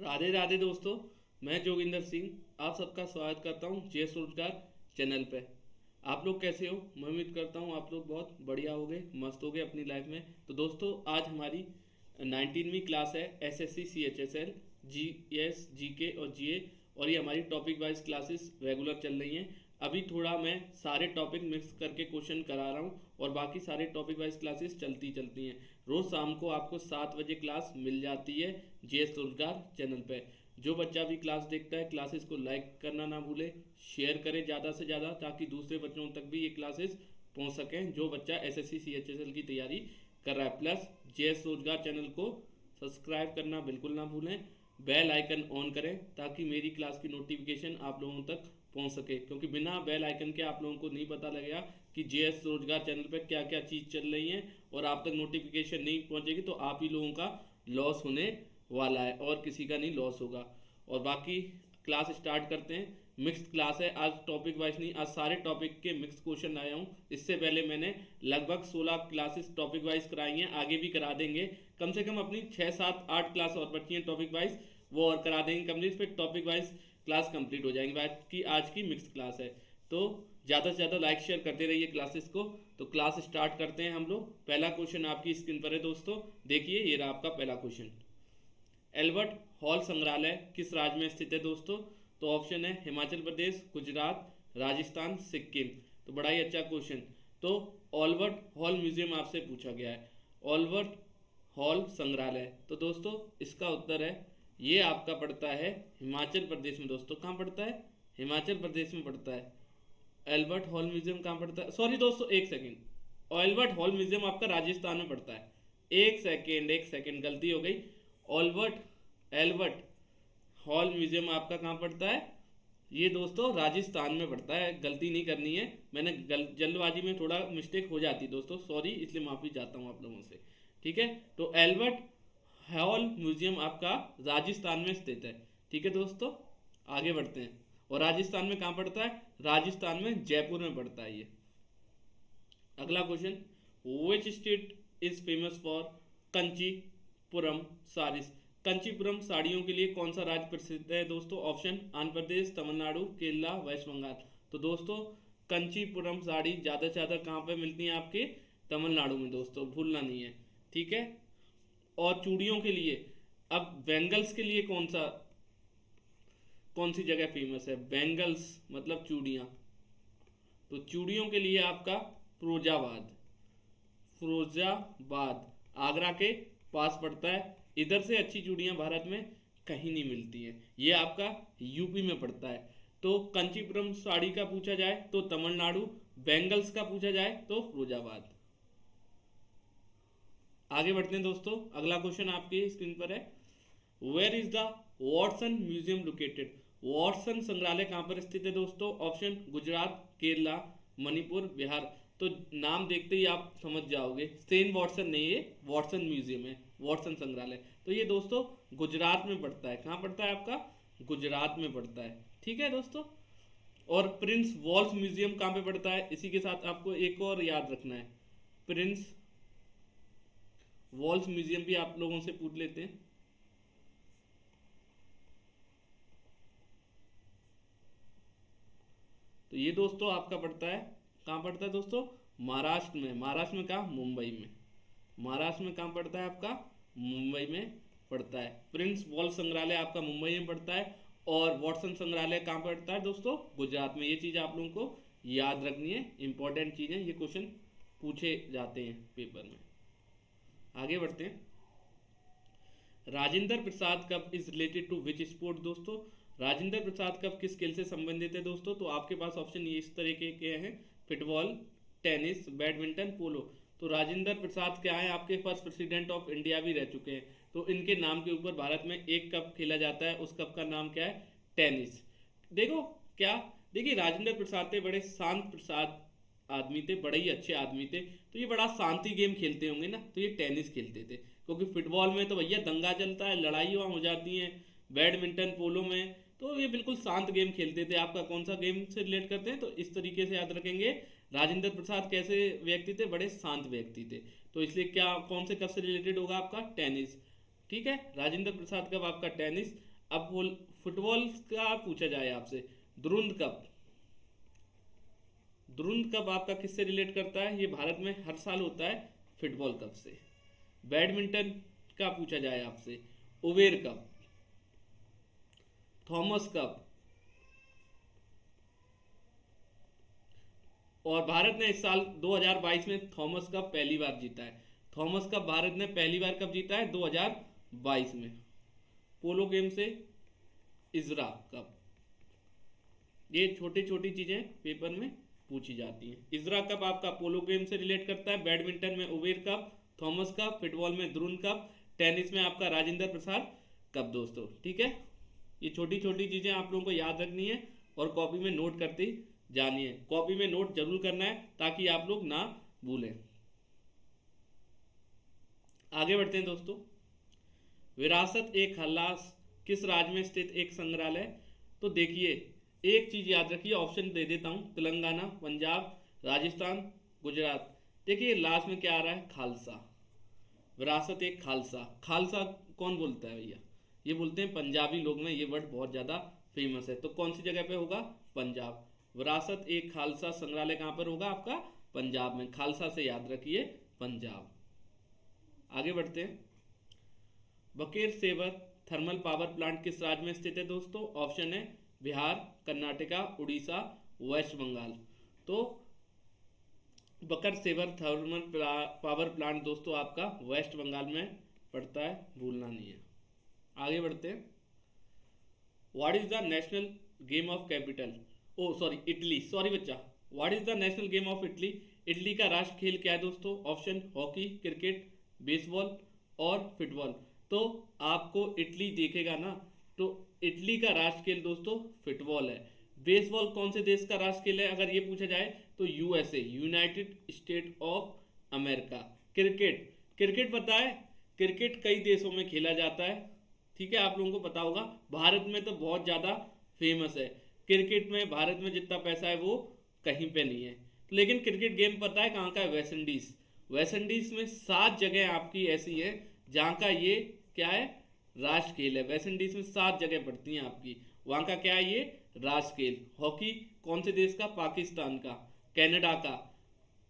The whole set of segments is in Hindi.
राधे राधे दोस्तों। मैं जोगिंदर सिंह आप सबका स्वागत करता हूँ जे रोजगार चैनल पे। आप लोग कैसे हो? मैं उम्मीद करता हूँ आप लोग बहुत बढ़िया होगे, मस्त होगे अपनी लाइफ में। तो दोस्तों आज हमारी 19वीं क्लास है एसएससी सीएचएसएल जीएस जीके और जीए। और ये हमारी टॉपिक वाइज क्लासेस रेगुलर चल रही हैं। अभी थोड़ा मैं सारे टॉपिक मिक्स करके क्वेश्चन करा रहा हूँ और बाकी सारे टॉपिक वाइज क्लासेस चलती चलती हैं। रोज़ शाम को आपको 7 बजे क्लास मिल जाती है जेएस रोजगार चैनल पे। जो बच्चा भी क्लास देखता है क्लासेस को लाइक करना ना भूले, शेयर करें ज़्यादा से ज़्यादा ताकि दूसरे बच्चों तक भी ये क्लासेस पहुंच सकें जो बच्चा एसएससी सीएचएसएल की तैयारी कर रहा है। प्लस जेएस रोजगार चैनल को सब्सक्राइब करना बिल्कुल ना भूलें, बेल आइकन ऑन करें ताकि मेरी क्लास की नोटिफिकेशन आप लोगों तक पहुंच सके। क्योंकि बिना बेल आइकन के आप लोगों को नहीं पता लगेगा कि जेएस रोजगार चैनल पर क्या क्या चीज़ चल रही है और आप तक नोटिफिकेशन नहीं पहुंचेगी तो आप ही लोगों का लॉस होने वाला है और किसी का नहीं लॉस होगा। और बाकी क्लास स्टार्ट करते हैं। मिक्स्ड क्लास है आज, टॉपिक वाइज नहीं, आज सारे टॉपिक के मिक्स क्वेश्चन आया हूँ। इससे पहले मैंने लगभग 16 क्लासेस टॉपिक वाइज कराई हैं, आगे भी करा देंगे। कम से कम अपनी 6 7 8 क्लास और बची हैं टॉपिक वाइज, वो और करा देंगे कंप्लीट, फिर टॉपिक वाइज क्लास कंप्लीट हो जाएंगी। बाकी आज की मिक्स क्लास है तो ज़्यादा से ज़्यादा लाइक शेयर करते रहिए क्लासेस को। तो क्लास स्टार्ट करते हैं हम लोग। पहला क्वेश्चन आपकी स्क्रीन पर है दोस्तों, देखिए ये रहा आपका पहला क्वेश्चन। एल्बर्ट हॉल संग्रहालय किस राज्य में स्थित है दोस्तों? तो ऑप्शन है हिमाचल प्रदेश, गुजरात, राजस्थान, सिक्किम। तो बड़ा ही अच्छा क्वेश्चन। तो ऑल्बर्ट हॉल म्यूजियम आपसे पूछा गया है, ऑल्बर्ट हॉल संग्रहालय। तो दोस्तों इसका उत्तर है, ये आपका पड़ता है हिमाचल प्रदेश में। दोस्तों कहाँ पड़ता है? हिमाचल प्रदेश में पड़ता है। एल्बर्ट हॉल म्यूजियम कहाँ पड़ता है? सॉरी दोस्तों एक सेकेंड, एल्बर्ट हॉल म्यूजियम आपका राजस्थान में पड़ता है। एक सेकेंड गलती हो गई। ऑल्बर्ट एल्बर्ट हॉल म्यूजियम आपका कहाँ पड़ता है? ये दोस्तों राजस्थान में पड़ता है। गलती नहीं करनी है, मैंने जल्दबाजी में थोड़ा मिस्टेक हो जाती दोस्तों, सॉरी, इसलिए माफ़ी चाहता हूँ आप लोगों से। ठीक है, तो एल्बर्ट हॉल म्यूजियम आपका राजस्थान में स्थित है। ठीक है दोस्तों, आगे बढ़ते हैं। और राजस्थान में कहाँ पड़ता है? राजस्थान में जयपुर में पड़ता है ये। अगला question, which state is famous for Kanchipuram saris? Kanchipuram साड़ियों के लिए कौन सा राज्य प्रसिद्ध है दोस्तों? Option Andhra Pradesh, Tamil Nadu, Kerala, waste Bengal. तो दोस्तों कंचीपुरम साड़ी ज़्यादा से ज़्यादा कहाँ पे मिलती है? आपके तमिलनाडु में दोस्तों, भूलना नहीं है। ठीक है, और चूड़ियों के लिए, अब बैंगल्स के लिए कौन सी जगह फेमस है? बैंगल्स मतलब चूड़ियाँ, तो चूड़ियों के लिए आपका फिरोजाबाद, फिरोजाबाद आगरा के पास पड़ता है। इधर से अच्छी चूड़ियाँ भारत में कहीं नहीं मिलती हैं, ये आपका यूपी में पड़ता है। तो कंचीपुरम साड़ी का पूछा जाए तो तमिलनाडु, बैंगल्स का पूछा जाए तो फिरोजाबाद। आगे बढ़ते हैं दोस्तों। अगला क्वेश्चन आपकी स्क्रीन पर है, where is the Watson museum located? Watson संग्रहालय कहाँ पर स्थित है दोस्तों? ऑप्शन गुजरात, केरला, मणिपुर, बिहार। तो नाम देखते ही आप समझ जाओगे, सेन वॉटसन नहीं, ये वॉटसन म्यूजियम है, वॉटसन संग्रहालय। तो ये दोस्तों गुजरात में पड़ता है। कहाँ पड़ता है आपका? गुजरात में पड़ता है। ठीक है दोस्तों, और प्रिंस वॉल्स म्यूजियम कहाँ पे पड़ता है? इसी के साथ आपको एक और याद रखना है, प्रिंस वॉल्स म्यूजियम भी आप लोगों से पूछ लेते हैं। तो ये दोस्तों आपका पड़ता है, कहाँ पड़ता है दोस्तों? महाराष्ट्र में। महाराष्ट्र में कहाँ? मुंबई में। महाराष्ट्र में कहाँ पड़ता है आपका? मुंबई में पड़ता है। प्रिंस वॉल संग्रहालय आपका मुंबई में पड़ता है और वॉटसन संग्रहालय कहाँ पड़ता है दोस्तों? गुजरात में। ये चीज़ आप लोगों को याद रखनी है, इंपॉर्टेंट चीज़ है, ये क्वेश्चन पूछे जाते हैं पेपर में। आगे बढ़ते हैं। Rajendra Prasad cup is related to which sport दोस्तों? राजेंद्र प्रसाद कप किस खेल से संबंधित है दोस्तों? तो आपके पास ऑप्शन ये इस तरीके के हैं, फुटबॉल, टेनिस, बैडमिंटन, पोलो। तो राजेंद्र प्रसाद क्या है? आपके पास प्रेसिडेंट ऑफ इंडिया भी रह चुके हैं। तो इनके नाम के ऊपर भारत में एक कप खेला जाता है, उस कप का नाम क्या है? टेनिस। देखो क्या, देखिए राजेंद्र प्रसाद थे बड़े शांत प्रसाद आदमी थे, बड़े ही अच्छे आदमी थे। तो ये बड़ा शांति गेम खेलते होंगे ना, तो ये टेनिस खेलते थे। क्योंकि फुटबॉल में तो भैया दंगा चलता है, लड़ाई वहाँ हो जाती है। बैडमिंटन, पोलो में तो ये बिल्कुल शांत गेम खेलते थे। आपका कौन सा गेम से रिलेट करते हैं? तो इस तरीके से याद रखेंगे, राजेंद्र प्रसाद कैसे व्यक्ति थे? बड़े शांत व्यक्ति थे। तो इसलिए क्या, कौन से कप से रिलेटेड होगा आपका? टेनिस। ठीक है, राजेंद्र प्रसाद कप आपका टेनिस। अब फुटबॉल का पूछा जाए आपसे, दुरुंद कप। दुरुंद कप आपका किससे रिलेट करता है? ये भारत में हर साल होता है फुटबॉल कप से। बैडमिंटन का पूछा जाए आपसे, उबेर कप, थॉमस कप। और भारत ने इस साल 2022 में थॉमस कप पहली बार जीता है। थॉमस कप भारत ने पहली बार कब जीता है? 2022 में। पोलो गेम से इजरा कप। ये छोटी छोटी चीजें पेपर में पूछी जाती हैं। इजरा कप आपका पोलो गेम से रिलेट करता है। बैडमिंटन में Uber cup, Thomas cup, football में द्रोण कप, टेनिस में आपका राजेंद्र प्रसाद कप दोस्तों। ठीक है, ये छोटी छोटी चीजें आप लोगों को याद रखनी है और कॉपी में नोट करती जानी है। कॉपी में नोट जरूर करना है ताकि आप लोग ना भूलें। आगे बढ़ते हैं दोस्तों। विरासत ए खालसा किस राज्य में स्थित एक संग्रहालय? तो देखिए, एक चीज याद रखिए, ऑप्शन दे देता हूं, तेलंगाना, पंजाब, राजस्थान, गुजरात। देखिए लास्ट में क्या आ रहा है? खालसा। विरासत ए खालसा। खालसा कौन बोलता है भैया? ये बोलते हैं पंजाबी लोग में, ये वर्ड बहुत ज्यादा फेमस है। तो कौन सी जगह पे होगा? पंजाब। विरासत ए खालसा संग्रहालय कहां पर होगा? आपका पंजाब में। खालसा से याद रखिए पंजाब। आगे बढ़ते हैं। बकेर सेवर थर्मल पावर प्लांट किस राज्य में स्थित है दोस्तों? ऑप्शन है बिहार, कर्नाटका, उड़ीसा, वेस्ट बंगाल। तो बकर सेवर थर्मल पावर प्लांट दोस्तों आपका वेस्ट बंगाल में पड़ता है, भूलना नहीं है। आगे बढ़ते हैं। What is the national game of capital? O sorry, Italy, sorry बच्चा। What is the national game of Italy? Italy का राष्ट्र खेल क्या है दोस्तों? ऑप्शन हॉकी, क्रिकेट, बेसबॉल और फुटबॉल। तो आपको इटली देखेगा ना, तो इटली का राष्ट्र खेल दोस्तों फुटबॉल है। बेसबॉल कौन से देश का राष्ट्र खेल है अगर ये पूछा जाए? तो USA, United state of America. Cricket, cricket पता है? क्रिकेट कई देशों में खेला जाता है, ठीक है, आप लोगों को पता होगा। भारत में तो बहुत ज़्यादा फेमस है क्रिकेट में। भारत में जितना पैसा है वो कहीं पे नहीं है। लेकिन क्रिकेट गेम पता है कहाँ का है? West Indies. वेस्ट इंडीज में 7 जगह आपकी ऐसी है जहाँ का ये क्या है? राष्ट्र खेल है। वेस्ट इंडीज में 7 जगह पड़ती हैं आपकी, वहाँ का क्या है? ये राष्ट्र खेल। हॉकी कौन से देश का? पाकिस्तान का। कनाडा का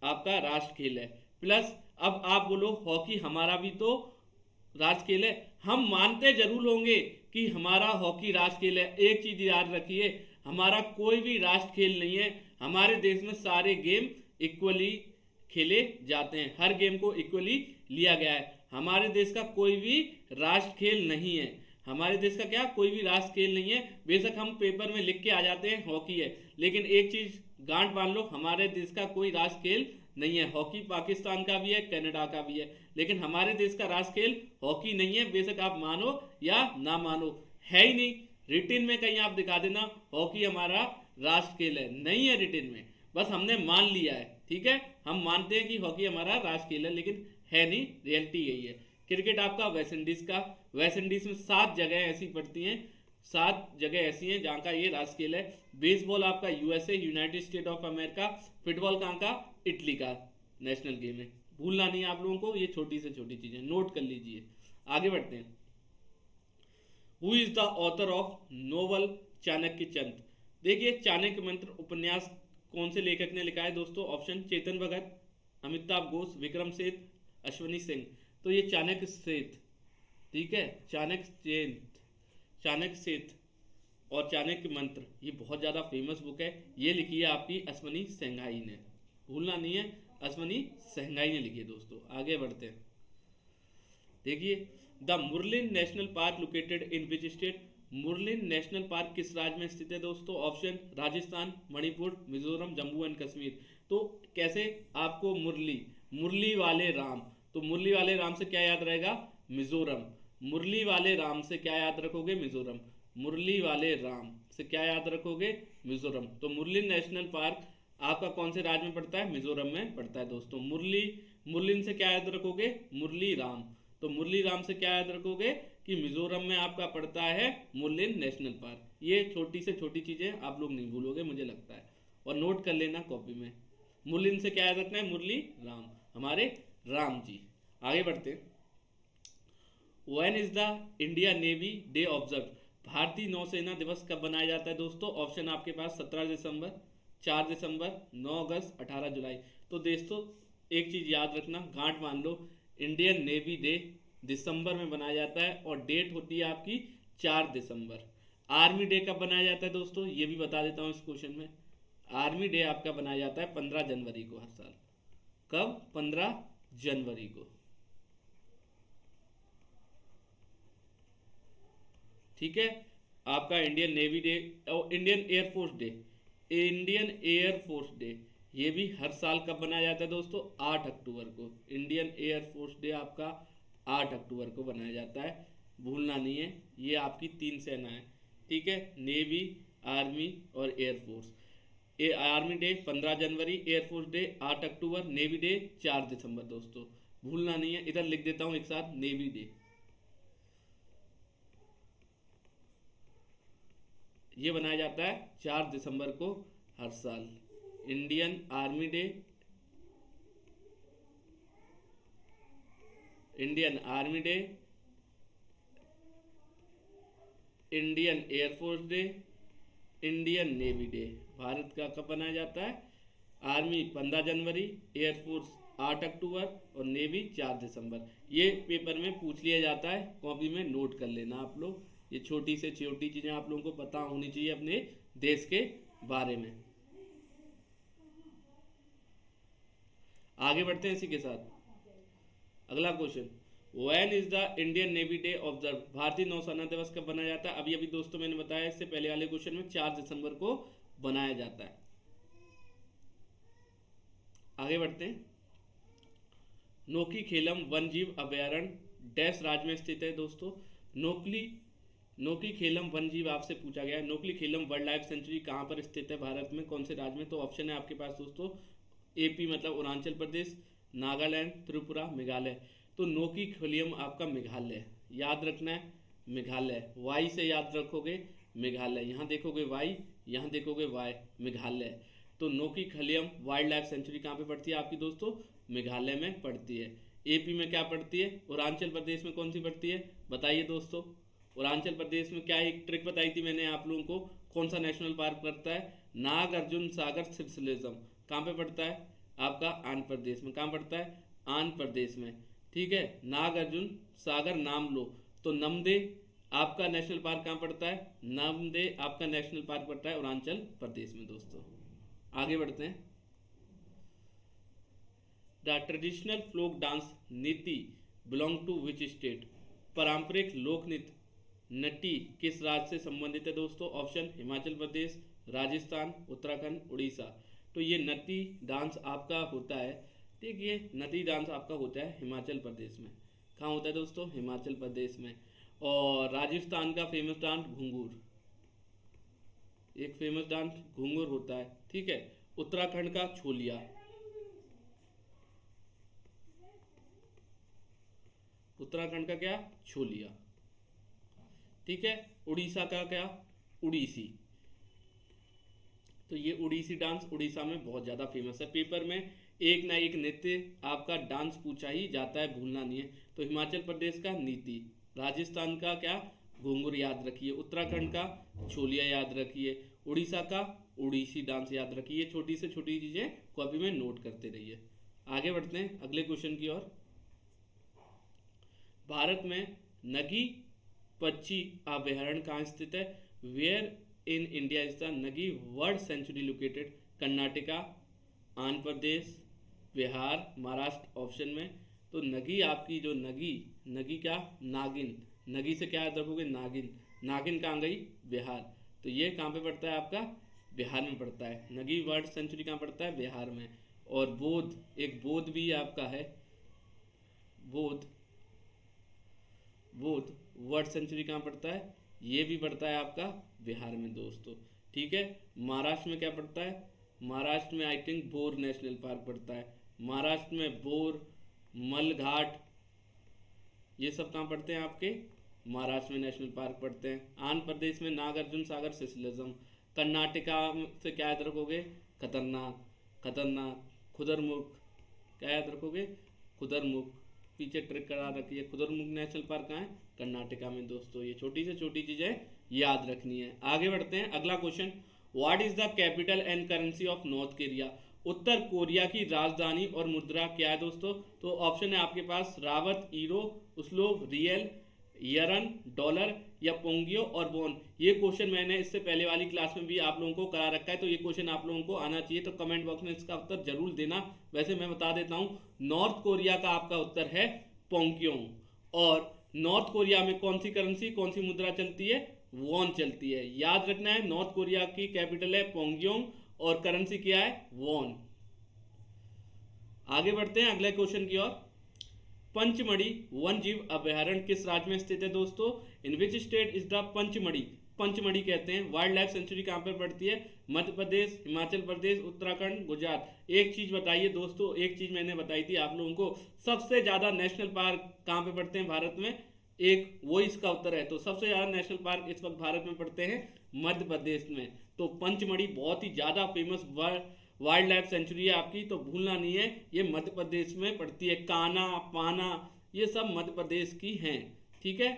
आपका राष्ट्र खेल है। प्लस अब आप बोलो हॉकी हमारा भी तो राष्ट्र खेल है। हम मानते जरूर होंगे कि हमारा हॉकी राष्ट्र खेल है। एक चीज याद रखिए, हमारा कोई भी राष्ट्र खेल नहीं है। हमारे देश में सारे गेम इक्वली खेले जाते हैं, हर गेम को इक्वली लिया गया है। हमारे देश का कोई भी राष्ट्र खेल नहीं है। हमारे देश का क्या? कोई भी राष्ट्र खेल नहीं है। बेशक हम पेपर में लिख के आ जाते हैं हॉकी है, लेकिन एक चीज गांठ बांध लो, हमारे देश का कोई राष्ट्र खेल नहीं है। हॉकी पाकिस्तान का भी है, कनाडा का भी है, लेकिन हमारे देश का राष्ट्र खेल हॉकी नहीं है। बेशक आप मानो या ना मानो, है ही नहीं। रिटिन में कहीं आप दिखा देना हॉकी हमारा राष्ट्र खेल है, नहीं है रिटिन में, बस हमने मान लिया है। ठीक है, हम मानते हैं कि हॉकी हमारा राष्ट्र खेल है, लेकिन है नहीं, रियलिटी यही है। क्रिकेट आपका वेस्ट इंडीज का। वेस्ट इंडीज में 7 जगह ऐसी पड़ती हैं, 7 जगह ऐसी हैं जहाँ का ये राष्ट्र खेल है। बेसबॉल आपका USA, United state of America. Football कहाँ का? इटली का नेशनल गेम है। भूलना नहीं है आप लोगों को, ये छोटी से छोटी चीजें नोट कर लीजिए। आगे बढ़ते हैं। Who is the author of novel Chanakya chant? देखिए, चाणक्य मंत्र उपन्यास कौन से लेखक ने लिखा है दोस्तों? ऑप्शन चेतन भगत, अमिताभ घोष, विक्रम सेठ, अश्वनी सिंह। तो ये चाणक्य सेठ, ठीक है, चाणक्य सेठ और चाणक्य मंत्र, ये बहुत ज्यादा फेमस बुक है। ये लिखी है आपकी अश्वनी सेंघाई ने, भूलना नहीं है, अश्वनी सेंघाई ने लिखी है दोस्तों। आगे बढ़ते हैं। देखिए, the Murlen national park located in which state? Murlen national park किस राज्य में स्थित है दोस्तों? Option Rajasthan, Manipur, Mizoram, Jammu and Kashmir. तो कैसे आपको मुरली वाले राम, तो मुरली वाले राम से क्या याद रहेगा? मिजोरम। मुरली वाले राम से क्या याद रखोगे? मिजोरम। मुरली वाले राम से क्या याद रखोगे? मिजोरम। तो मुरलिन नेशनल पार्क आपका कौन से राज्य में पड़ता है? मिजोरम में पड़ता है दोस्तों। मुरलिन से क्या याद रखोगे? मुरली राम। तो मुरली राम से क्या याद रखोगे कि मिजोरम में आपका पड़ता है मुरलिन नेशनल पार्क। ये छोटी से छोटी चीजें आप लोग नहीं भूलोगे मुझे लगता है, और नोट कर लेना कॉपी में। मुरलिन से क्या याद रखना है? मुरली राम, हमारे राम जी। आगे बढ़ते। When is the India navy day observe? भारतीय नौसेना दिवस कब मनाया जाता है दोस्तों? ऑप्शन आपके पास 17 दिसंबर, 4 दिसंबर, 9 अगस्त, 18 जुलाई। तो दोस्तों एक चीज याद रखना, गांठ मान लो, इंडियन नेवी डे दिसंबर में मनाया जाता है और डेट होती है आपकी 4 दिसंबर। आर्मी डे कब मनाया जाता है दोस्तों? ये भी बता देता हूँ इस क्वेश्चन में। आर्मी डे आपका बनाया जाता है 15 जनवरी को हर साल। कब? 15 जनवरी को। ठीक है। आपका इंडियन नेवी डे और Indian air force day, Indian air force day ये भी हर साल कब बनाया जाता है दोस्तों? 8 अक्टूबर को। इंडियन एयरफोर्स डे आपका 8 अक्टूबर को बनाया जाता है, भूलना नहीं है। ये आपकी तीन सेना है, ठीक है, नेवी, आर्मी और एयरफोर्स। आर्मी डे 15 जनवरी, एयरफोर्स डे 8 अक्टूबर, नेवी डे 4 दिसंबर दोस्तों, भूलना नहीं है। इधर लिख देता हूँ एक साथ, नेवी डे ये बनाया जाता है 4 दिसंबर को हर साल। Indian army day, Indian army day, Indian air force day, Indian navy day Bharat का कब बनाया जाता है? आर्मी 15 जनवरी, एयरफोर्स 8 अक्टूबर और नेवी 4 दिसंबर। ये पेपर में पूछ लिया जाता है, कॉपी में नोट कर लेना आप लोग। ये छोटी से छोटी चीज़ें आप लोगों को पता होनी चाहिए अपने देश के बारे में। आगे बढ़ते हैं इसी के साथ। अगला question, when is the Indian navy day observe? भारतीय नौसेना दिवस कब बनाया जाता है? अभी अभी दोस्तों मैंने बताया इससे पहले वाले क्वेश्चन में 4 दिसंबर को बनाया जाता है। आगे बढ़ते हैं। नोकी खेलम वन जीव अभयारण्य डैश राज्य में स्थित है दोस्तों? नोकली नोकी खेलम वन जीव आपसे पूछा गया है। नोकली खेलम वाइल्ड लाइफ सेंचुरी कहाँ पर स्थित है भारत में, कौन से राज्य में? तो ऑप्शन है आपके पास दोस्तों, एपी मतलब अरुणाचल प्रदेश, नागालैंड, त्रिपुरा, मेघालय। तो नोकी खेलियम आपका मेघालय, याद रखना है मेघालय, वाई से याद रखोगे मेघालय, यहाँ देखोगे वाई, यहाँ देखोगे वाई, मेघालय। तो नोकी खलियम वाइल्ड लाइफ सेंचुरी कहाँ पे पड़ती है आपकी दोस्तों? मेघालय में पड़ती है। एपी में क्या पड़ती है? अरुणाचल प्रदेश में कौन सी पड़ती है? बताइए दोस्तों। अरुणाचल प्रदेश में क्या एक ट्रिक बताई थी मैंने आप लोगों को, कौन सा नेशनल पार्क पड़ता है? नाग अर्जुन सागर सिर्सलिज्म कहाँ पे पड़ता है? आपका आंध्र प्रदेश में। कहाँ पड़ता है? आंध्र प्रदेश में, ठीक है। नाग अर्जुन सागर नाम लो। तो नमदे आपका नेशनल पार्क कहाँ पड़ता है? नमदे आपका नेशनल पार्क पड़ता है अरुणाचल प्रदेश में दोस्तों। आगे बढ़ते हैं। द ट्रेडिशनल फ्लोक डांस नीति बिलोंग टू विच स्टेट? पारंपरिक लोक नृत्य नटी किस राज्य से संबंधित है दोस्तों? ऑप्शन हिमाचल प्रदेश, राजस्थान, उत्तराखंड, उड़ीसा। तो ये नटी डांस आपका होता है, ठीक, ये नटी डांस आपका होता है हिमाचल प्रदेश में। कहाँ होता है दोस्तों? हिमाचल प्रदेश में। और राजस्थान का फेमस डांस घुंघरू, एक फेमस डांस घुंघरू होता है, ठीक है। उत्तराखंड का छोलिया, उत्तराखंड का क्या? छोलिया, ठीक है। उड़ीसा का क्या? उड़ीसी। तो ये उड़ीसी डांस उड़ीसा में बहुत ज़्यादा फेमस है। पेपर में एक ना एक नृत्य आपका डांस पूछा ही जाता है, भूलना नहीं है। तो हिमाचल प्रदेश का नीति, राजस्थान का क्या? घुंघरू याद रखिए, उत्तराखंड का छोलिया याद रखिए, उड़ीसा का उड़ीसी डांस याद रखिए। छोटी से छोटी चीज़ें कॉपी में नोट करते रहिए। आगे बढ़ते हैं अगले क्वेश्चन की ओर। भारत में नगी पक्षी अभयारण्य कहाँ स्थित है? Where in India is the Nagi world sanctuary located? Karnataka, Andhra Pradesh, Bihar, Maharashtra option में। तो नगी आपकी जो नगी, नगी क्या? नागिन, नगी से क्या याद रखोगे? नागिन, नागिन कहाँ गई? बिहार। तो ये कहाँ पे पड़ता है आपका? बिहार में पड़ता है। नगी वर्ल्ड सेंचुरी कहाँ पड़ता है? बिहार में। और बोध, एक बोध भी आपका है, बोध, बोध वर्ल्ड सेंचुरी कहाँ पड़ता है? ये भी पड़ता है आपका बिहार में दोस्तों, ठीक है। महाराष्ट्र में क्या पड़ता है? महाराष्ट्र में I think bore national park पड़ता है। महाराष्ट्र में बोर, मलघाट, ये सब कहाँ पड़ते हैं आपके? महाराष्ट्र में नेशनल पार्क पड़ते हैं। आंध्र प्रदेश में नागार्जुन सागर सिसलिज्म। कर्नाटका से क्या याद रखोगे? खतरनाक, खतरनाक, खुदरमुख, क्या याद रखोगे? खुदरमुख। पीछे ट्रिक करा रखी है, खुदरमुख नेशनल पार्क कहाँ है? कर्नाटका में दोस्तों। ये छोटी से छोटी चीज़ें याद रखनी है। आगे बढ़ते हैं, अगला question, what is the capital and currency of north Korea? Uttar Korea की राजधानी और मुद्रा क्या है दोस्तों? तो ऑप्शन है आपके पास रावत, ईरो, उसलो, रियल, यरन, डॉलर या पोंगियो और वोन। ये क्वेश्चन मैंने इससे पहले वाली क्लास में भी आप लोगों को करा रखा है, तो ये क्वेश्चन आप लोगों को आना चाहिए, तो कमेंट बॉक्स में इसका उत्तर जरूर देना। वैसे मैं बता देता हूँ, नॉर्थ कोरिया का आपका उत्तर है पोंगियोंग। और नॉर्थ कोरिया में कौन सी करेंसी, कौन सी मुद्रा चलती है? वॉन चलती है। याद रखना है, नॉर्थ कोरिया की कैपिटल है पोंगियोंग और करेंसी क्या है? वॉन। आगे बढ़ते हैं अगले क्वेश्चन की ओर। पंचमढ़ी वन जीव अभयारण्य किस राज्य में स्थित है दोस्तों? In which state is the Pachmarhi? Pachmarhi कहते हैं। वाइल्ड लाइफ सेंचुरी कहाँ पर पड़ती है? मध्य प्रदेश, हिमाचल प्रदेश, उत्तराखंड, गुजरात। एक चीज बताइए दोस्तों, एक चीज मैंने बताई थी आप लोगों को, सबसे ज्यादा नेशनल पार्क कहाँ पे पड़ते हैं भारत में? एक वो इसका उत्तर है। तो सबसे ज्यादा नेशनल पार्क इस वक्त भारत में पड़ते हैं मध्य प्रदेश में। तो पंचमढ़ी बहुत ही ज्यादा फेमस वाइल्ड लाइफ सेंचुरी है आपकी, तो भूलना नहीं है, ये मध्य प्रदेश में पड़ती है। काना, पाना, ये सब मध्य प्रदेश की हैं। ठीक है,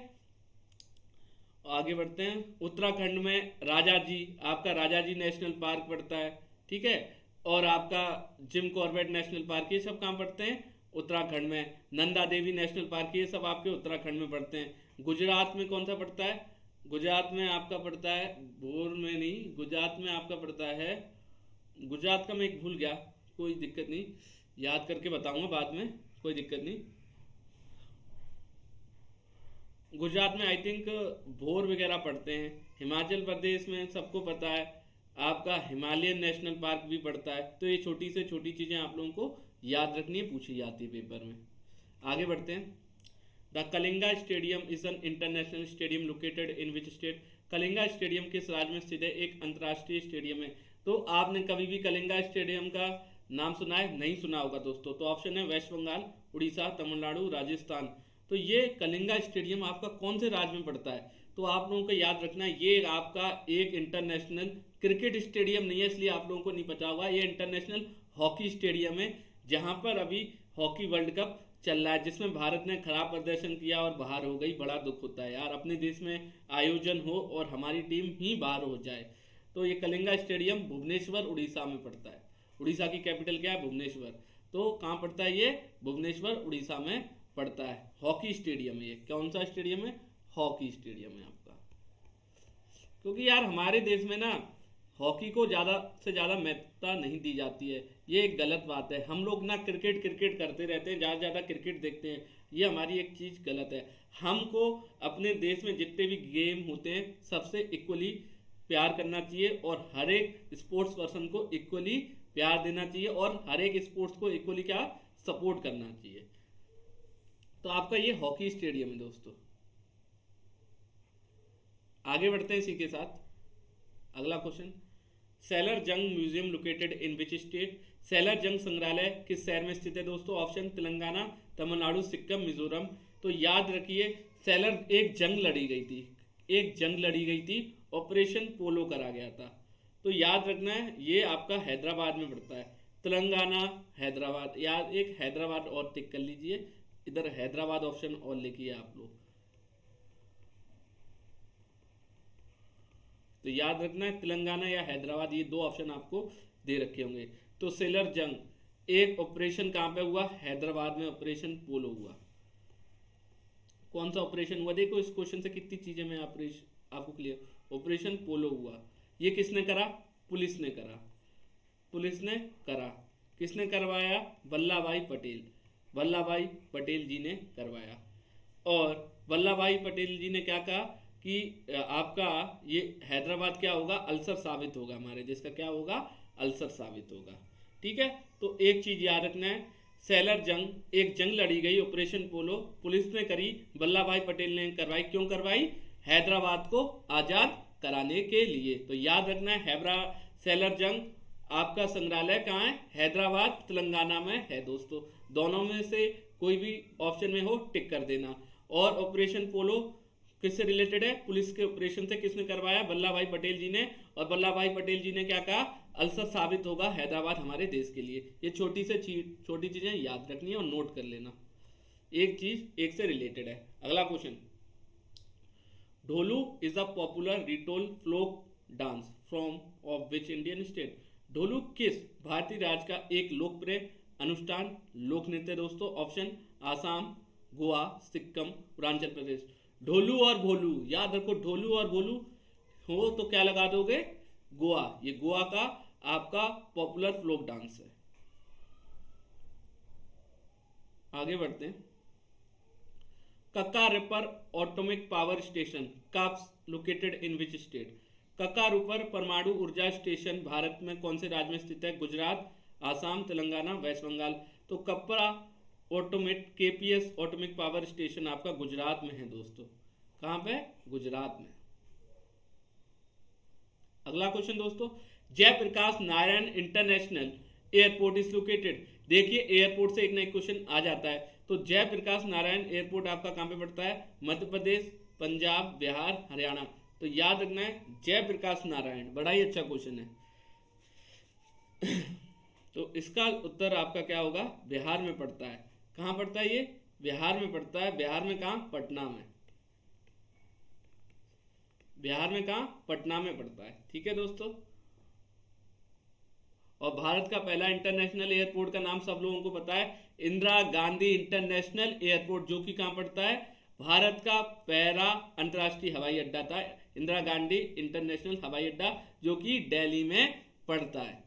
आगे बढ़ते हैं। उत्तराखंड में राजाजी, आपका राजाजी नेशनल पार्क पड़ता है। ठीक है, और आपका जिम कॉर्बेट नेशनल पार्क, ये सब कहाँ पड़ते हैं? उत्तराखंड में। नंदा देवी नेशनल पार्क, ये सब आपके उत्तराखंड में पड़ते हैं। गुजरात में कौन सा पड़ता है? गुजरात में आपका पड़ता है, भोर में नहीं, गुजरात में आपका पड़ता है, गुजरात का मैं एक भूल गया, कोई दिक्कत नहीं, याद करके बताऊंगा बाद में, कोई दिक्कत नहीं। गुजरात में आई थिंक भोर वगैरह पड़ते हैं। हिमाचल प्रदेश में सबको पता है आपका हिमालयन नेशनल पार्क भी पड़ता है। तो ये छोटी से छोटी चीज़ें आप लोगों को याद रखनी है, पूछी जाती है पेपर में। आगे बढ़ते हैं। The Kalinga stadium is an international stadium located in which state? Kalinga stadium किस राज्य में स्थित है? एक अंतर्राष्ट्रीय स्टेडियम है। तो आपने कभी भी कलिंगा स्टेडियम का नाम सुना है? नहीं सुना होगा दोस्तों। तो ऑप्शन है वेस्ट बंगाल, उड़ीसा, तमिलनाडु, राजस्थान। तो ये कलिंगा स्टेडियम आपका कौन से राज्य में पड़ता है? तो आप लोगों को याद रखना है, ये आपका एक इंटरनेशनल क्रिकेट स्टेडियम नहीं है, इसलिए आप लोगों को नहीं पता होगा। ये इंटरनेशनल हॉकी स्टेडियम है, जहां पर अभी हॉकी वर्ल्ड कप चल रहा है, जिसमें भारत ने खराब प्रदर्शन किया और बाहर हो गई। बड़ा दुख होता है यार, अपने देश में आयोजन हो और हमारी टीम ही बाहर हो जाए। तो ये कलिंगा स्टेडियम भुवनेश्वर, उड़ीसा में पड़ता है। उड़ीसा की कैपिटल क्या है? भुवनेश्वर। तो कहाँ पड़ता है ये? भुवनेश्वर, उड़ीसा में पड़ता है। हॉकी स्टेडियम है ये। कौन सा स्टेडियम है? हॉकी स्टेडियम है आपका। क्योंकि यार हमारे देश में ना हॉकी को ज़्यादा से ज़्यादा महत्वता नहीं दी जाती है, ये एक गलत बात है। हम लोग ना क्रिकेट क्रिकेट करते रहते हैं, ज़्यादा ज़्यादा क्रिकेट देखते हैं, ये हमारी एक चीज़ गलत है। हमको अपने देश में जितने भी गेम होते हैं सबसे इक्वली प्यार करना चाहिए और हर एक स्पोर्ट्स पर्सन को इक्वली प्यार देना चाहिए और हर एक स्पोर्ट्स को इक्वली क्या सपोर्ट करना चाहिए। तो आपका ये हॉकी स्टेडियम है दोस्तों। आगे बढ़ते हैं इसी के साथ। अगला क्वेश्चन, सैलर जंग museum located in which state? Saylor जंग संग्रहालय किस शहर में स्थित है दोस्तों? ऑप्शन तेलंगाना, तमिलनाडु, सिक्किम, मिजोरम। तो याद रखिए, सैलर एक जंग लड़ी गई थी, एक जंग लड़ी गई थी, ऑपरेशन पोलो करा गया था। तो याद रखना है, ये आपका हैदराबाद में पड़ता है। तेलंगाना, हैदराबाद, याद एक हैदराबाद और टिक कर लीजिए, इधर हैदराबाद ऑप्शन और लिखिए आप लोग। तो याद रखना है तेलंगाना या हैदराबाद, ये दो ऑप्शन आपको दे रखे होंगे। तो सेलर जंग एक ऑपरेशन कहां पे हुआ? हैदराबाद में ऑपरेशन पोलो हुआ। कौन सा ऑपरेशन हुआ? देखो इस क्वेश्चन से कितनी चीजें मैं आपको क्लियर। ऑपरेशन पोलो हुआ, ये किसने करा? पुलिस ने करा, पुलिस ने करा। किसने करवाया? वल्लभ भाई पटेल, वल्लभ भाई पटेल जी ने करवाया। और वल्लभ भाई पटेल जी ने क्या कहा कि आपका ये हैदराबाद क्या होगा? अल्सर साबित होगा, हमारे देश का क्या होगा? अल्सर साबित होगा। ठीक है, तो एक चीज याद रखना है, सैलर जंग एक जंग लड़ी गई, ऑपरेशन पोलो पुलिस ने करी, वल्लभ भाई पटेल ने करवाई। क्यों करवाई? हैदराबाद को आजाद कराने के लिए। तो याद रखना है, सैलर जंग आपका संग्रहालय कहाँ है? हैदराबाद, तेलंगाना में है दोस्तों। दोनों में से कोई भी ऑप्शन में हो टिक कर देना। और ऑपरेशन पोलो किससे रिलेटेड है? पुलिस के ऑपरेशन से। किसने करवाया? वल्लभ भाई पटेल जी ने। और वल्लभ भाई पटेल जी ने क्या कहा? अल्सर साबित होगा हैदराबाद हमारे देश के लिए। ये छोटी से छोटी चीजें याद रखनी है और नोट कर लेना, एक चीज एक से रिलेटेड है। अगला question, Dollu is a popular ritual folk dance from of which Indian state. Dollu किस भारतीय राज्य का एक लोकप्रिय अनुष्ठान लोक नृत्य दोस्तों। ऑप्शन आसाम, गोवा, सिक्किम, अरुणाचल प्रदेश। ढोलू और भोलू याद रखो, ढोलू और भोलू हो तो क्या लगा दोगे, गोवा। ये गोवा का आपका पॉपुलर फ्लोक डांस है। आगे बढ़ते हैं। कक्का ripper atomic power station कब्स located in which state. कक्का रिपर परमाणु ऊर्जा स्टेशन भारत में कौन से राज्य में स्थित है। गुजरात, आसाम, तेलंगाना, वेस्ट बंगाल। तो kappa automate KPS atomic power station आपका गुजरात में है दोस्तों। कहां पे, गुजरात में। अगला क्वेश्चन दोस्तों, Jayaprakash Narayan international airport is located. देखिए एयरपोर्ट से एक ना एक क्वेश्चन आ जाता है। तो जयप्रकाश नारायण एयरपोर्ट आपका कहां पे पड़ता है, मध्य प्रदेश, पंजाब, बिहार, हरियाणा। तो याद रखना है जयप्रकाश नारायण, बड़ा ही अच्छा क्वेश्चन है। तो इसका उत्तर आपका क्या होगा, बिहार में पड़ता है। कहां पड़ता है ये, बिहार में पड़ता है। बिहार में कहां, पटना में। बिहार में कहां, पटना में पड़ता है। ठीक है दोस्तों। और भारत का पहला इंटरनेशनल एयरपोर्ट का नाम सब लोगों को पता है, इंदिरा गांधी इंटरनेशनल एयरपोर्ट, जो कि कहां पड़ता है, भारत का पहला अंतर्राष्ट्रीय हवाई अड्डा था इंदिरा गांधी इंटरनेशनल हवाई अड्डा, जो कि दिल्ली में पड़ता है।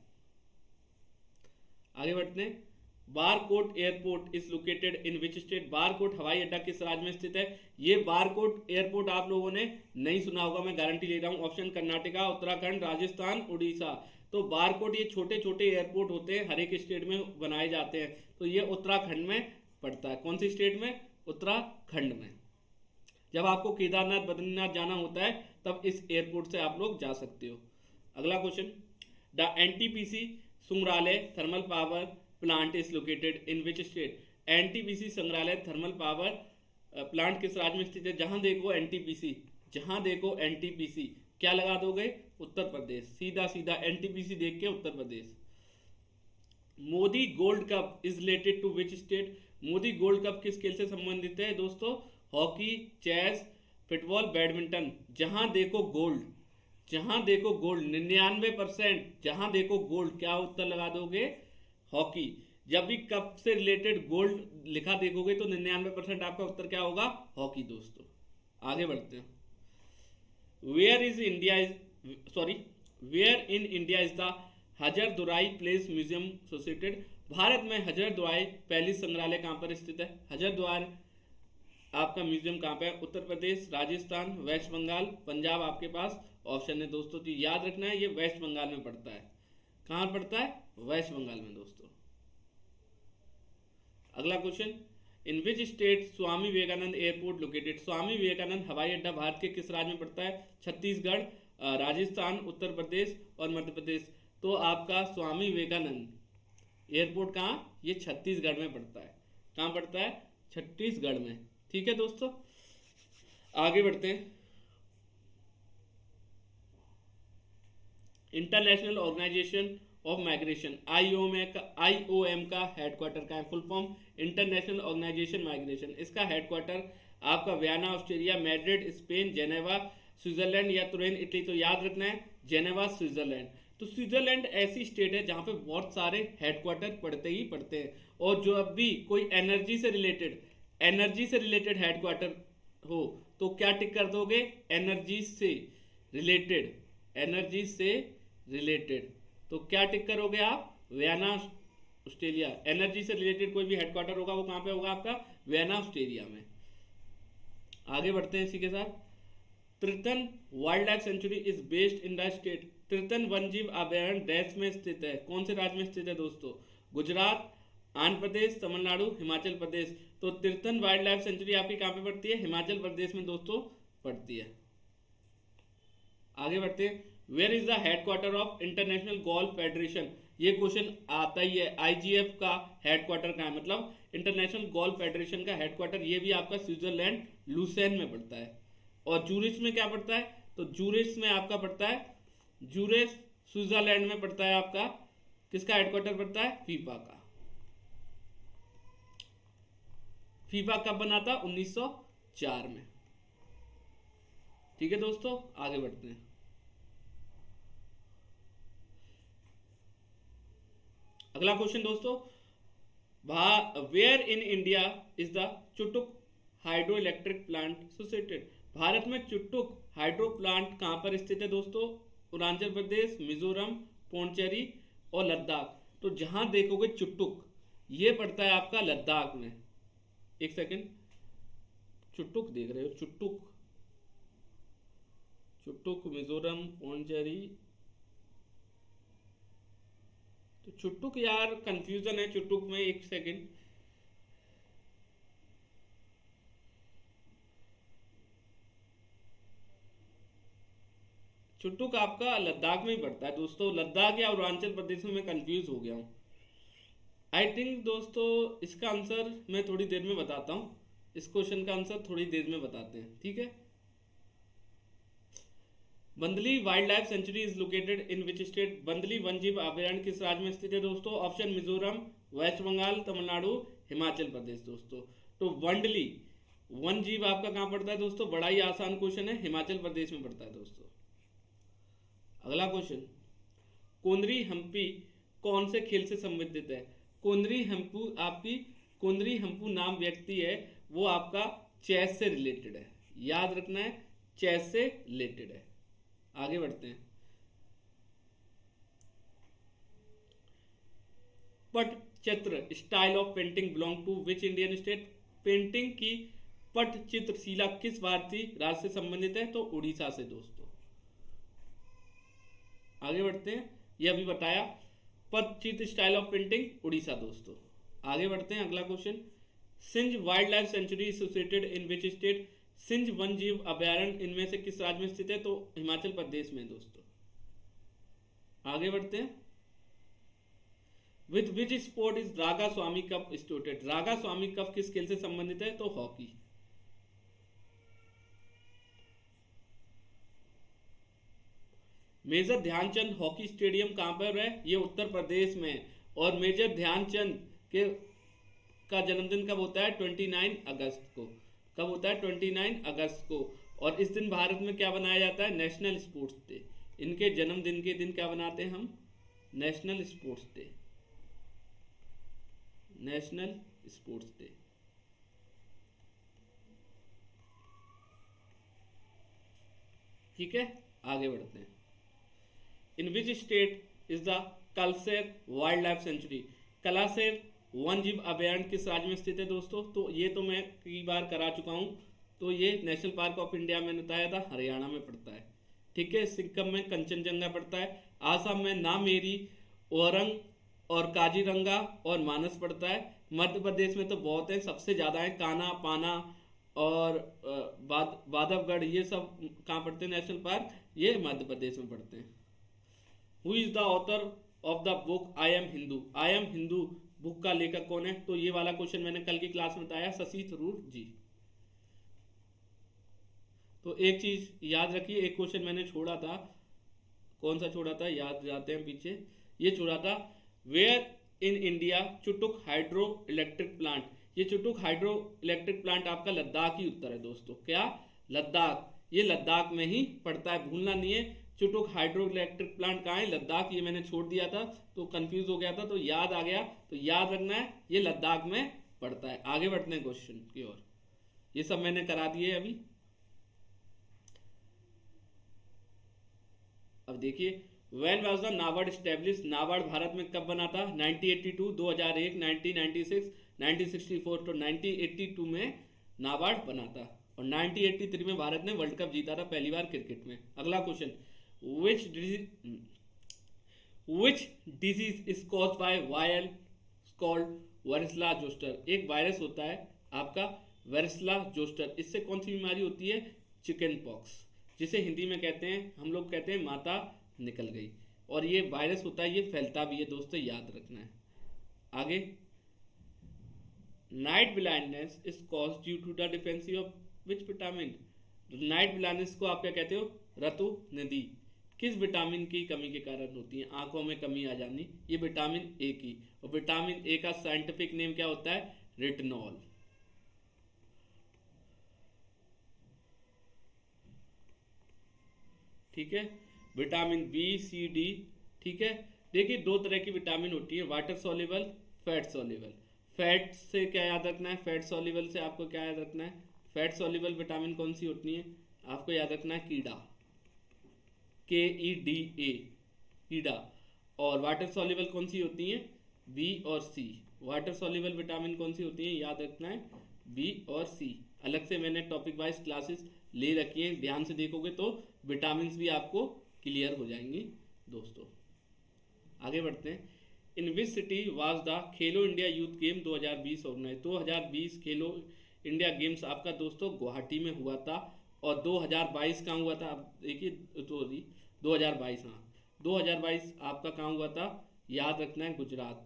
आगे बढ़ते हैं। Barkot airport is located in which state. Barkot हवाई अड्डा किस राज्य में स्थित है। ये बारकोट एयरपोर्ट आप लोगों ने नहीं सुना होगा, मैं गारंटी ले रहा हूं। ऑप्शन कर्नाटका, उत्तराखंड, राजस्थान, उड़ीसा। तो बारकोट ये छोटे छोटे एयरपोर्ट होते हैं, हर एक स्टेट में बनाए जाते हैं। तो ये उत्तराखंड में पड़ता है। कौन सी स्टेट में, उत्तराखंड में। जब आपको केदारनाथ बद्रीनाथ जाना होता है तब इस एयरपोर्ट से आप लोग जा सकते हो। अगला क्वेश्चन, द एनटीपीसी संग्रहालय thermal power plant is located in which state. NTPC संग्रहालय थर्मल पावर प्लांट किस राज्य में स्थित है। जहां देखो एनटीपीसी, जहां देखो एनटीपीसी, क्या लगा दोगे, उत्तर प्रदेश। सीधा सीधा एनटीपीसी देख के Uttar Pradesh. Modi gold cup is related to which state. Modi gold cup किस खेल से संबंधित है दोस्तों। Hockey, chess, football, badminton. जहां देखो गोल्ड, जहां देखो गोल्ड, 99%। जहां देखो गोल्ड, क्या उत्तर लगा दोगे, हॉकी। जब भी कप से रिलेटेड गोल्ड लिखा देखोगे तो 99% आपका उत्तर क्या होगा, हॉकी दोस्तों। आगे बढ़ते हैं। Where is India is sorry where in India is the Hazarduari place museum associated. Bharat में हजरदुराई पहली संग्रहालय कहां पर स्थित है। हजरद्वार आपका म्यूजियम कहां पे है, उत्तर प्रदेश, राजस्थान, वेस्ट बंगाल, पंजाब आपके पास ऑप्शन है दोस्तों। तो याद रखना है ये वेस्ट बंगाल में पड़ता है। कहां पड़ता है, वेस्ट बंगाल में दोस्तों। अगला question, in which state Swami Vivekananda airport located. Swami Vivekananda हवाई अड्डा भारत के किस राज्य में पड़ता है। छत्तीसगढ़, राजस्थान, उत्तर प्रदेश और मध्य प्रदेश। तो आपका स्वामी विवेकानंद एयरपोर्ट कहाँ, ये छत्तीसगढ़ में पड़ता है। कहाँ पड़ता है, छत्तीसगढ़ में। ठीक है दोस्तों। आगे बढ़ते हैं। International organisation of migration IOM का हेडक्वार्टर का है, full form international organisation migration. इसका हेडक्वार्टर आपका Vienna Austria, Madrid Spain, Geneva Switzerland या तुरीन इटली। तो याद रखना है जेनेवा स्विट्जरलैंड। तो स्विट्जरलैंड ऐसी स्टेट है जहां पे बहुत सारे हेडक्वार्टर पड़ते ही पड़ते हैं। और जो अब भी कोई एनर्जी से रिलेटेड हेडक्वार्टर हो तो क्या टिक कर दोगे, एनर्जी से रिलेटेड। तो क्या टिक करोगे आप, वियना ऑस्ट्रेलिया। एनर्जी से रिलेटेड कोई भी हेडक्वार्टर होगा वो कहां पे होगा आपका, वियना ऑस्ट्रेलिया में। आगे बढ़ते हैं इसी के साथ। Trishna wild life sanctuary is based in the state. Trishna वन्यजीव अभयारण्य देश में स्थित है। कौन से राज्य में स्थित है दोस्तों, गुजरात, आंध्र प्रदेश, तमिलनाडु, हिमाचल प्रदेश। तो त्रितन वाइल्ड लाइफ सेंचुरी आपकी कहां पे पड़ती है, हिमाचल प्रदेश में दोस्तों पड़ती है। आगे बढ़ते हैं। Where is the headquarter of international golf federation. ये क्वेश्चन आता ही है, आईजीएफ का हेडक्वार्टर कहां है, मतलब इंटरनेशनल गोल्फ फेडरेशन का हेडक्वार्टर ये भी आपका स्विट्जरलैंड लुसेन में पड़ता है। और जूरिच में क्या पड़ता है, तो जूरिच में आपका पड़ता है, जूरिच स्विट्जरलैंड में पड़ता है आपका। किसका हेडक्वार्टर पड़ता है, फीफा का। फीफा कब बना था, 1904 में। ठीक है दोस्तों, आगे बढ़ते हैं। अगला क्वेश्चन दोस्तों, where in India is the Chutak hydroelectric plant situated. Bharat में चुटुक हाइड्रो प्लांट कहाँ पर स्थित है दोस्तों? अरुणाचल प्रदेश, मिजोरम, पौंडीचेरी और लद्दाख। तो जहां देखोगे चुटुक, ये पड़ता है आपका लद्दाख में। एक सेकंड, चुटुक देख रहे हो? चुटुक, चुटुक मिजोरम, पौंडीचेरी। तो चुटुक यार कंफ्यूजन है चुटुक में। एक सेकंड, चुटुक आपका लद्दाख में ही पड़ता है दोस्तों। लद्दाख या अरुणाचल प्रदेश में मैं कंफ्यूज हो गया हूँ। आई थिंक दोस्तों इसका आंसर मैं थोड़ी देर में बताता हूँ। इस क्वेश्चन का आंसर थोड़ी देर में बताते हैं, ठीक है। Bondla wild life sanctuary is located in which state. Bondla वन जीव अभयारण्य किस राज्य में स्थित है दोस्तों? ऑप्शन मिजोरम, वेस्ट बंगाल, तमिलनाडु, हिमाचल प्रदेश दोस्तों। तो बंडली वन जीव आपका कहाँ पड़ता है दोस्तों? बड़ा ही आसान क्वेश्चन है, हिमाचल प्रदेश में पड़ता है दोस्तों। अगला क्वेश्चन, कोंदरी हम्पी कौन से खेल से संबंधित है? कोंदरी हम्पू आपकी, कोंदरी हम्पू नाम व्यक्ति है, वो आपका चेस से रिलेटेड है। याद रखना है, चेस से रिलेटेड है। आगे बढ़ते हैं। Patachitra style of painting belong to which Indian state. Painting की पटचित्र शिला किस भारतीय राज्य से संबंधित है? तो उड़ीसा से दोस्तों। आगे बढ़ते हैं, ये अभी बताया, Patachitra style of painting Orissa दोस्तों। आगे बढ़ते हैं, अगला क्वेश्चन, सिंज wild life sanctuary situated in which state. सिंज वन जीव अभयारण्य इनमें से किस राज्य में स्थित है? तो हिमाचल प्रदेश में दोस्तों। आगे बढ़ते हैं, with which sport is Raga Swami cup associated. Raga Swami cup किस खेल से संबंधित है? तो hockey. Major Dhyanchand hockey stadium कहां पर है? ये उत्तर प्रदेश में। और मेजर ध्यानचंद के का जन्मदिन कब होता है? 29 अगस्त को। कब होता है? 29 अगस्त को। और इस दिन भारत में क्या बनाया जाता है? National sports day. इनके जन्मदिन के दिन क्या बनाते हैं हम? National sports day. National sports day. ठीक है, आगे बढ़ते हैं। In which state is the Kalesar wild life sanctuary. Kalesar वन जीव अभयारण्य किस राज्य में स्थित है दोस्तों? तो ये तो मैं कई बार करा चुका हूँ। तो ये नेशनल पार्क ऑफ इंडिया मैंने बताया था, हरियाणा में पड़ता है। ठीक है, सिक्किम में कंचनजंगा पड़ता है। आसाम में नामेरी, औरंग और काजीरंगा और मानस पड़ता है। मध्य प्रदेश में तो बहुत है, सबसे ज़्यादा है कान्हा, पाना और बांधवगढ़। ये सब कहाँ पड़ते हैं नेशनल पार्क? ये मध्य प्रदेश में पड़ते हैं। Who is the author of the book I am Hindu. I am Hindu book का लेखक कौन है? तो ये वाला क्वेश्चन मैंने कल की क्लास में बताया, शशि थरूर जी। तो एक चीज याद रखिए, एक क्वेश्चन मैंने छोड़ा था, कौन सा छोड़ा था याद जाते हैं पीछे। ये छोड़ा था, where in India Chutak hydroelectric plant. ये चुटुक हाइड्रो इलेक्ट्रिक प्लांट आपका लद्दाख ही उत्तर है दोस्तों। क्या? लद्दाख। ये लद्दाख में ही पड़ता है, भूलना नहीं है। चुटुक हाइड्रो इलेक्ट्रिक प्लांट कहाँ है? लद्दाख। ये मैंने छोड़ दिया था तो कंफ्यूज हो गया था, तो याद आ गया। तो याद रखना है, ये लद्दाख में पड़ता है। आगे बढ़ते हैं क्वेश्चन की ओर। ये सब मैंने करा दिए अभी। अब देखिए, when was the NABARD establish. NABARD Bharat में कब बना था? 1982, 2001, 1996, 1964। तो 1982 में नाबार्ड बना था। और 1983 में भारत ने वर्ल्ड कप जीता था पहली बार क्रिकेट में। अगला question, which disease is cause by virus called varicella zoster. एक वायरस होता है आपका वारिसला जोस्टर। इससे कौन सी बीमारी होती है? चिकन पॉक्स, जिसे हिंदी में कहते हैं, हम लोग कहते हैं माता निकल गई। और ये वायरस होता है, ये फैलता भी है दोस्तों, याद रखना है। आगे, night blindness is cause due to the deficiency of which vitamin. Night blindness को आप क्या कहते हो? ऋतु निधि। किस विटामिन की कमी के कारण होती है? आंखों में कमी आ जानी, ये विटामिन ए की। और विटामिन ए का साइंटिफिक नेम क्या होता है? रेटिनॉल। ठीक है, विटामिन बी सी डी, ठीक है। देखिए दो तरह की विटामिन होती है, water soluble, fat soluble. Fat से क्या याद रखना है, फैट सॉल्युबल से आपको क्या याद रखना है, फैट सॉल्युबल विटामिन कौन सी होती है, आपको याद रखना है कीड़ा, KEDA, कीड़ा। और वाटर सॉल्युबल कौन सी होती हैं, बी और सी। वाटर सॉल्युबल विटामिन कौन सी होती है, याद रखना है बी और सी। अलग से मैंने टॉपिक वाइज क्लासेस ले रखी हैं, ध्यान से देखोगे तो विटामिन भी आपको क्लियर हो जाएंगी दोस्तों। आगे बढ़ते हैं। In which city was the Khelo India youth game 2020 organise. 2020 Khelo India games आपका दोस्तों गुवाहाटी में हुआ था। और 2022 कहाँ हुआ था, आप देखिए, तो 2022, हाँ 2022 आपका कहाँ हुआ था, याद रखना है गुजरात,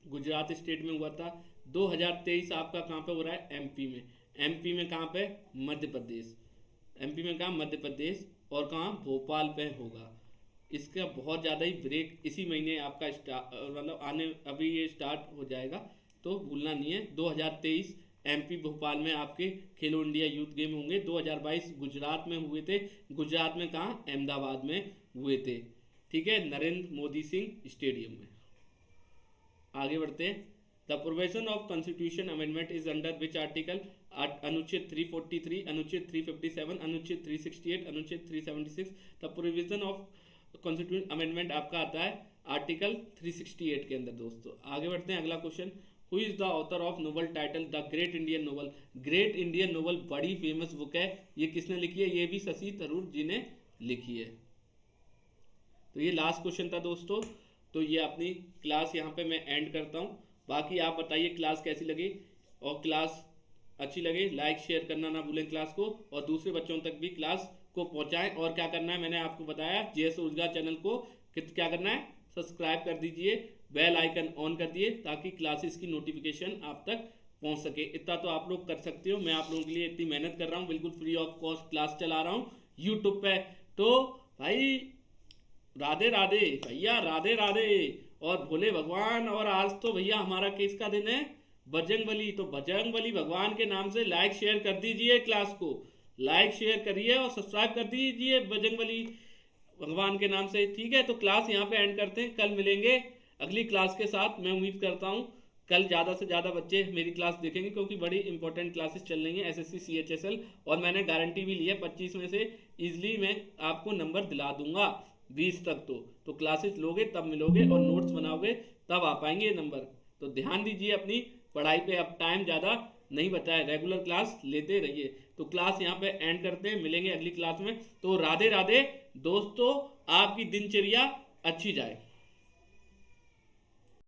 गुजरात स्टेट में हुआ था। 2023 आपका कहाँ पे हो रहा है, एमपी में। एमपी में कहाँ पे, मध्य प्रदेश। एमपी में कहाँ, मध्य प्रदेश। और कहाँ, भोपाल पे होगा। इसका बहुत ज़्यादा ही ब्रेक इसी महीने आपका मतलब आने अभी ये स्टार्ट हो जाएगा, तो भूलना नहीं है। 2023 एमपी भोपाल में आपके खेलो इंडिया यूथ गेम होंगे। 2022 गुजरात में हुए थे, गुजरात में कहाँ, अहमदाबाद में हुए थे, ठीक है, नरेंद्र मोदी सिंह स्टेडियम में। आगे बढ़ते हैं। The provision of constitution amendment is under which article, अनुच्छेद 343, अनुच्छेद 357, अनुच्छेद 368, अनुच्छेद 376। The provision of constitution amendment आपका आता है आर्टिकल 368 के अंदर दोस्तों। आगे बढ़ते हैं, अगला question. Who is the author of novel title the great Indian novel. Great Indian novel बड़ी फेमस बुक है, ये किसने लिखी है, ये भी शशि थरूर जी ने लिखी है। तो ये लास्ट क्वेश्चन था दोस्तों। तो ये अपनी क्लास यहाँ पे मैं एंड करता हूँ। बाकी आप बताइए क्लास कैसी लगी, और क्लास अच्छी लगे लाइक शेयर करना ना भूलें क्लास को, और दूसरे बच्चों तक भी क्लास को पहुँचाएं। और क्या करना है, मैंने आपको बताया जेएस रोजगार चैनल को क्या करना है, सब्सक्राइब कर दीजिए, बेल आइकन ऑन कर दिए, ताकि क्लासेस की नोटिफिकेशन आप तक पहुँच सके। इतना तो आप लोग कर सकते हो, मैं आप लोगों के लिए इतनी मेहनत कर रहा हूँ, बिल्कुल फ्री ऑफ कॉस्ट क्लास चला रहा हूँ यूट्यूब पे। तो भाई राधे राधे भैया, राधे राधे, और भोले भगवान। और आज तो भैया हमारा किसका दिन है, बजरंगबली। तो बजरंगबली भगवान के नाम से लाइक शेयर कर दीजिए, क्लास को लाइक शेयर करिए और सब्सक्राइब कर दीजिए बजरंगबली भगवान के नाम से, ठीक है। तो क्लास यहाँ पे एंड करते हैं, कल मिलेंगे अगली क्लास के साथ। मैं उम्मीद करता हूँ कल ज़्यादा से ज़्यादा बच्चे मेरी क्लास देखेंगे, क्योंकि बड़ी इंपॉर्टेंट क्लासेस चल रही हैं SSC CHSL। और मैंने गारंटी भी ली है 25 में से ईजिली मैं आपको नंबर दिला दूंगा 20 तक। तो क्लासेस लोगे तब मिलोगे, और नोट्स बनाओगे तब आ पाएंगे ये नंबर। तो ध्यान दीजिए अपनी पढ़ाई पे, अब टाइम ज़्यादा नहीं बचा है, रेगुलर क्लास लेते रहिए। तो क्लास यहाँ पे एंड करते हैं, मिलेंगे अगली क्लास में। तो राधे राधे दोस्तों, आपकी दिनचर्या अच्छी जाए।